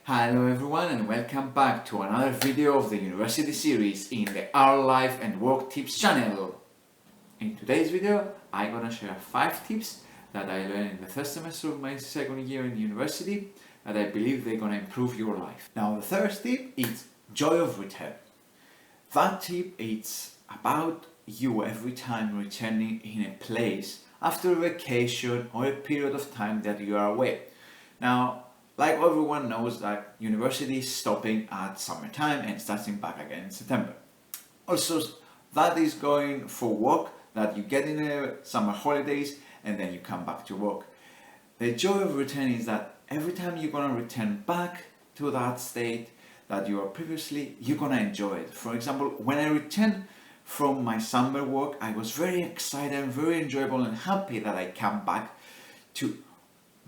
Hello everyone and welcome back to another video of the university series in the Our Life and Work Tips channel. In today's video, I'm gonna share 5 tips that I learned in the first semester of my second year in university that I believe they're gonna improve your life. Now the first tip is joy of return. That tip is about you every time returning in a place after a vacation or a period of time that you are away. Now, like everyone knows that university is stopping at summertime and starting back again in September. Also, that is going for work that you get in the summer holidays and then you come back to work. The joy of return is that every time you're gonna return back to that state that you were previously, you're gonna enjoy it. For example, when I returned from my summer work, I was very excited, very enjoyable and happy that I came back to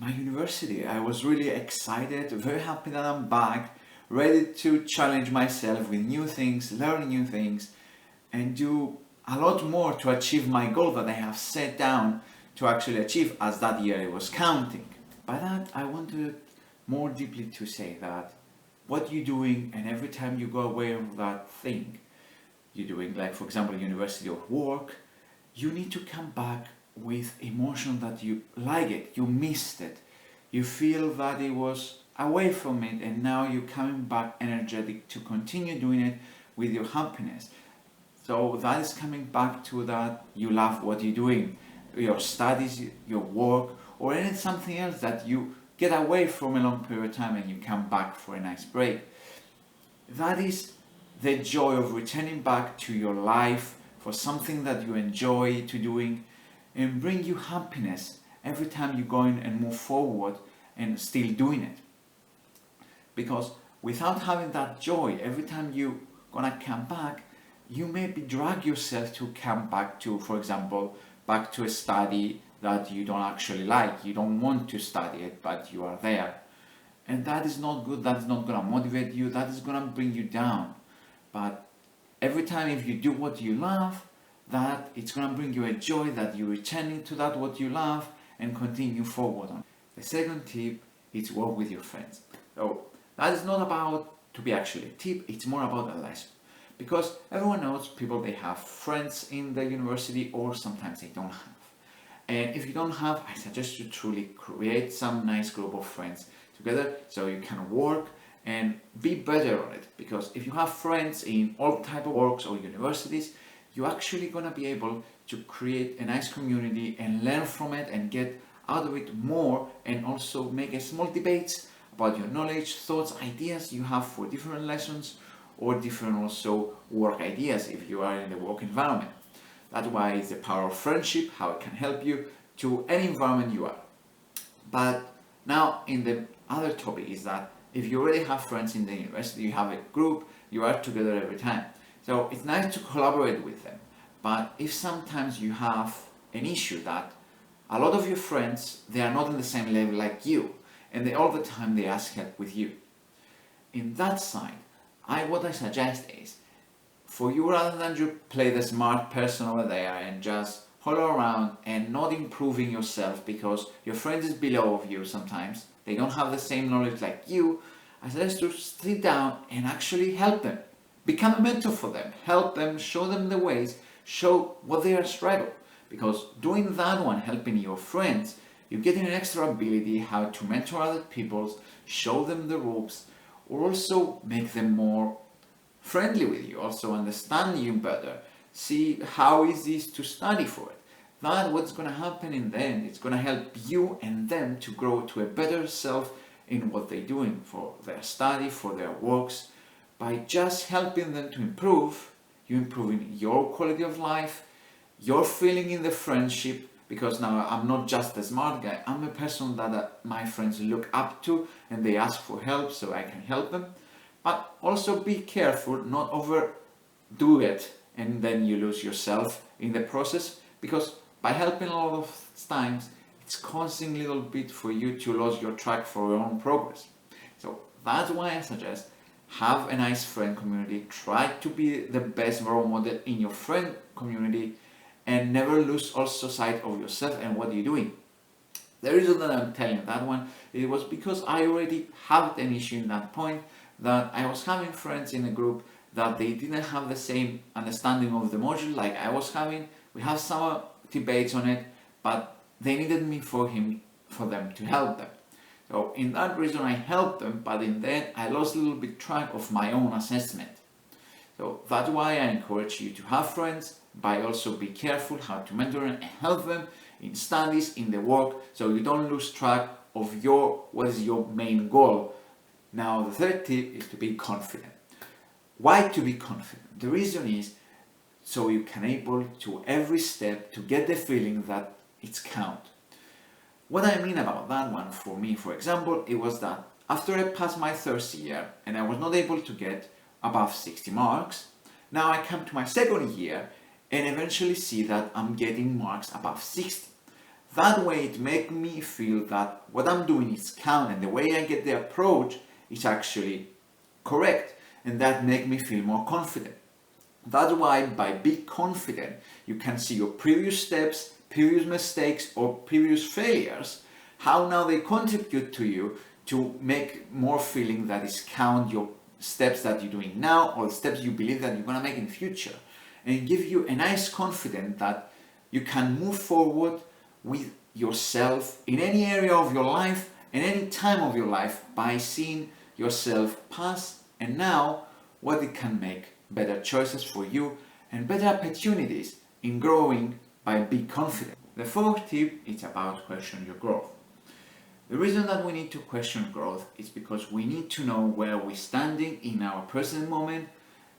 my university. I was really excited, very happy that I'm back, ready to challenge myself with new things, learn new things, and do a lot more to achieve my goal that I have set down to actually achieve as that year it was counting. By that, I wanted more deeply to say that what you're doing and every time you go away from that thing you're doing, like for example university or work, you need to come back with emotion that you like it, you missed it, you feel that it was away from it and now you're coming back energetic to continue doing it with your happiness. So that is coming back to that you love what you're doing, your studies, your work, or any something else that you get away from a long period of time and you come back for a nice break. That is the joy of returning back to your life for something that you enjoy to doing and bring you happiness every time you're going and move forward and still doing it. Because without having that joy, every time you gonna come back, you maybe drag yourself to come back to, for example, back to a study that you don't actually like, you don't want to study it, but you are there. And that is not good, that is not gonna motivate you, that is gonna bring you down. But every time if you do what you love, that it's gonna bring you a joy that you're returning to that what you love and continue forward on. The second tip is work with your friends. So that is not about to be actually a tip, it's more about a lesson. Because everyone knows people, they have friends in the university or sometimes they don't have. And if you don't have, I suggest you truly create some nice group of friends together so you can work and be better on it. Because if you have friends in all type of works or universities, you're actually gonna be able to create a nice community and learn from it and get out of it more, and also make a small debates about your knowledge, thoughts, ideas you have for different lessons or different also work ideas if you are in the work environment. That's why it's the power of friendship, how it can help you to any environment you are. But now in the other topic is that if you already have friends in the university, you have a group, you are together every time. So it's nice to collaborate with them. But if sometimes you have an issue that a lot of your friends, they are not on the same level like you, and they all the time they ask help with you. In that side, what I suggest is, for you rather than you play the smart person over there and just follow around and not improving yourself because your friend is below of you sometimes, they don't have the same knowledge like you, I suggest to sit down and actually help them. Become a mentor for them, help them, show them the ways, show what they are struggling. Because doing that one, helping your friends, you're getting an extra ability how to mentor other people, show them the ropes, or also make them more friendly with you, also understand you better, see how is this to study for it. That what's going to happen in the end, it's going to help you and them to grow to a better self in what they're doing for their study, for their works. By just helping them to improve, you're improving your quality of life, your feeling in the friendship, because now I'm not just a smart guy, I'm a person that my friends look up to and they ask for help so I can help them. But also be careful, not overdo it and then you lose yourself in the process, because by helping a lot of times, it's causing a little bit for you to lose your track for your own progress. So that's why I suggest have a nice friend community, try to be the best role model in your friend community and never lose also sight of yourself and what you're doing. The reason that I'm telling that one, it was because I already had an issue in that point, that I was having friends in a group that they didn't have the same understanding of the module like I was having. We have some debates on it, but they needed me for them to help them. So in that reason I helped them, but in the end I lost a little bit track of my own assessment. So that's why I encourage you to have friends, but also be careful how to mentor and help them in studies, in the work, so you don't lose track of what is your main goal. Now the third tip is to be confident. Why to be confident? The reason is so you can able to every step to get the feeling that it's count. What I mean about that one, for me, for example, it was that after I passed my first year and I was not able to get above 60 marks, now I come to my second year and eventually see that I'm getting marks above 60. That way it makes me feel that what I'm doing is count and the way I get the approach is actually correct, and that makes me feel more confident. That's why by being confident you can see your previous steps, previous mistakes or previous failures, how now they contribute to you to make more feeling that is count your steps that you're doing now or steps you believe that you're going to make in the future, and give you a nice confidence that you can move forward with yourself in any area of your life and any time of your life by seeing yourself pass and now what it can make better choices for you and better opportunities in growing by being confident. The fourth tip is about question your growth. The reason that we need to question growth is because we need to know where we're standing in our present moment,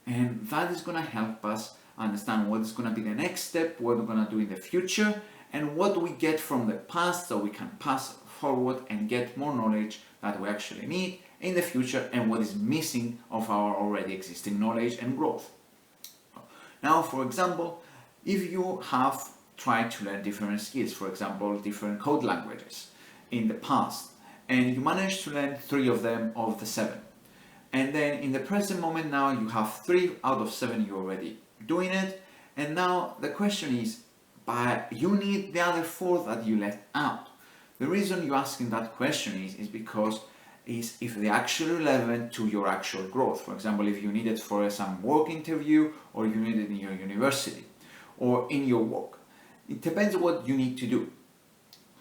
and that is going to help us understand what is going to be the next step, what we're going to do in the future, and what we get from the past so we can pass forward and get more knowledge that we actually need in the future and what is missing of our already existing knowledge and growth. Now, for example, if you have tried to learn different skills, for example, different code languages in the past, and you managed to learn 3 of them of the 7, and then in the present moment now you have 3 out of 7 you're already doing it, and now the question is, but you need the other 4 that you left out. The reason you're asking that question is because if they actually relevant to your actual growth. For example, if you need it for some work interview, or you need it in your university or in your work. It depends what you need to do.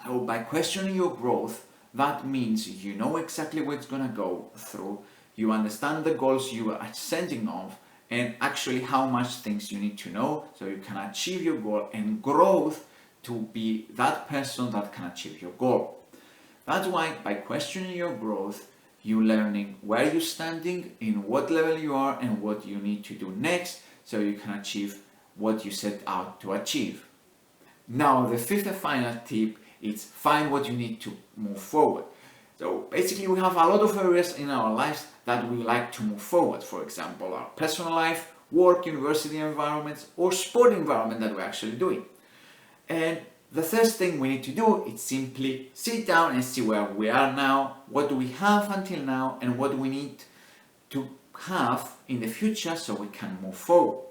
So by questioning your growth, that means you know exactly what it's going to go through, you understand the goals you are sending off, and actually how much things you need to know so you can achieve your goal and growth to be that person that can achieve your goal. That's why by questioning your growth, you're learning where you're standing, in what level you are, and what you need to do next so you can achieve what you set out to achieve. Now, the fifth and final tip is find what you need to move forward. So basically we have a lot of areas in our lives that we like to move forward. For example, our personal life, work, university environments, or sport environment that we're actually doing. And the first thing we need to do is simply sit down and see where we are now, what do we have until now, and what we need to have in the future so we can move forward.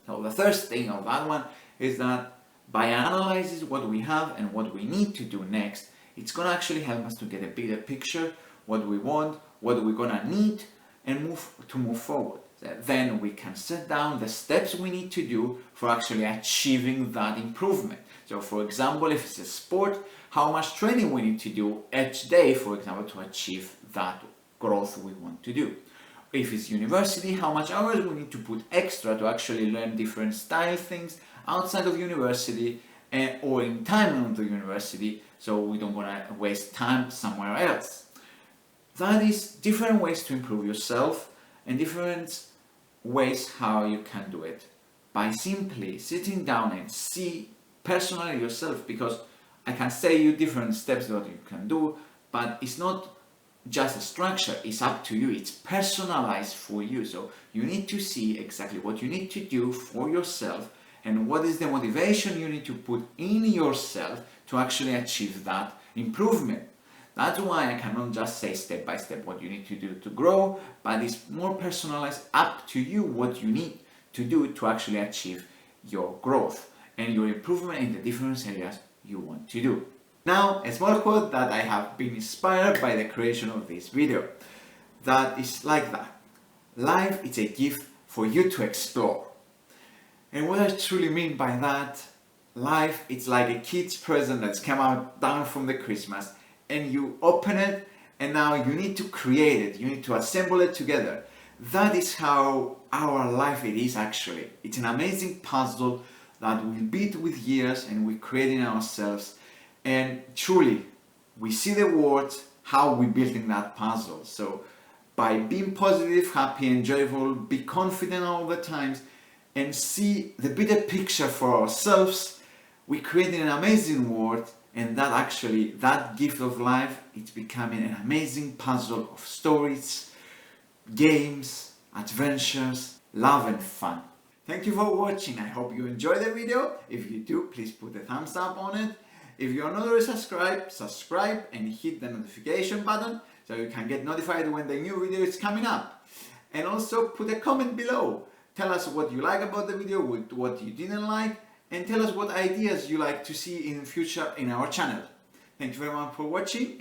So the first thing of that one is that by analyzing what we have and what we need to do next, it's going to actually help us to get a bigger picture, what we want, what we're going to need, and move forward. Then we can set down the steps we need to do for actually achieving that improvement. So for example, if it's a sport, how much training we need to do each day, for example, to achieve that growth we want to do. If it's university, how much hours we need to put extra to actually learn different style things outside of university or in time of the university, so we don't want to waste time somewhere else. That is different ways to improve yourself and different ways how you can do it by simply sitting down and see personally yourself, because I can say you different steps that you can do, but it's not just a structure, it's up to you, it's personalized for you. So you need to see exactly what you need to do for yourself and what is the motivation you need to put in yourself to actually achieve that improvement. That's why I cannot just say step by step what you need to do to grow, but it's more personalized, up to you what you need to do to actually achieve your growth and your improvement in the different areas you want to do. Now, a small quote that I have been inspired by the creation of this video. That is like that. Life is a gift for you to explore. And what I truly mean by that, life it's like a kid's present that's come out down from the Christmas, and you open it and now you need to create it, you need to assemble it together. That is how our life it is actually. It's an amazing puzzle that we build with years and we create in ourselves, and truly we see the words how we're building that puzzle. So by being positive, happy and joyful, be confident all the times and see the bigger picture for ourselves, we create an amazing world, and that actually, that gift of life, it's becoming an amazing puzzle of stories, games, adventures, love and fun. Thank you for watching. I hope you enjoyed the video. If you do, please put a thumbs up on it. If you're not already subscribed, subscribe and hit the notification button so you can get notified when the new video is coming up. And also put a comment below. Tell us what you like about the video, what you didn't like, and tell us what ideas you like to see in the future in our channel. Thank you very much for watching.